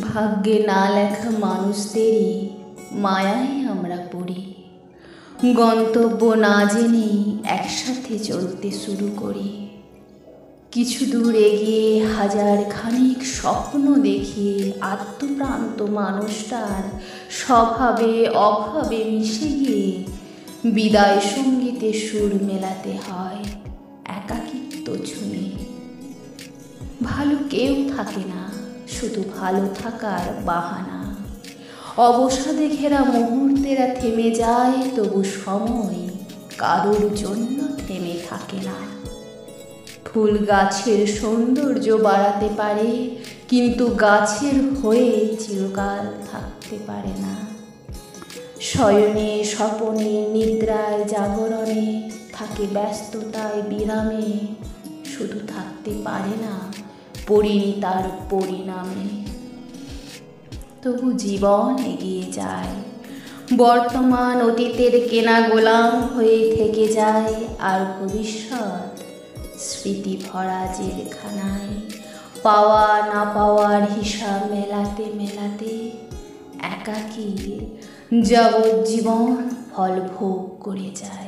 ভাগ্যে না লেখা মানুষদেরই মায়ায় আমরা পড়ি, গন্তব্য না জেনে একসাথে চলতে শুরু করি। কিছু দূর এগিয়ে হাজার খানিক স্বপ্ন দেখি, আত্মপ্রান্ত মানুষটার স্বভাবে অভাবে মিশে গিয়ে বিদায় সঙ্গীতে সুর মেলাতে হয় একাকিত্ব ছুঁয়ে। ভালো কেউ থাকে না, শুধু ভালো থাকার বাহানা। অবসাদে ঘেরা মুহূর্তেরা থেমে যায়, তবু সময় কারোর জন্য থেমে থাকে না। ফুল গাছের সৌন্দর্য বাড়াতে পারে, কিন্তু গাছের হয়ে চিরকাল থাকতে পারে না। শয়নে স্বপনে নিদ্রায় জাগরণে থাকে ব্যস্ততায় বিরামে, শুধু থাকতে পারে না পরিণীতার পরিণামে। তবু জীবন এগিয়ে যায়, বর্তমান অতীতের কেনা গোলাম হয়ে থেকে যায়, আর ভবিষ্যৎ স্মৃতি ভরা জেলখানায় পাওয়া না পাওয়ার হিসাব মেলাতে মেলাতে একাকী যাবজ্জীবন ফল ভোগ করে যায়।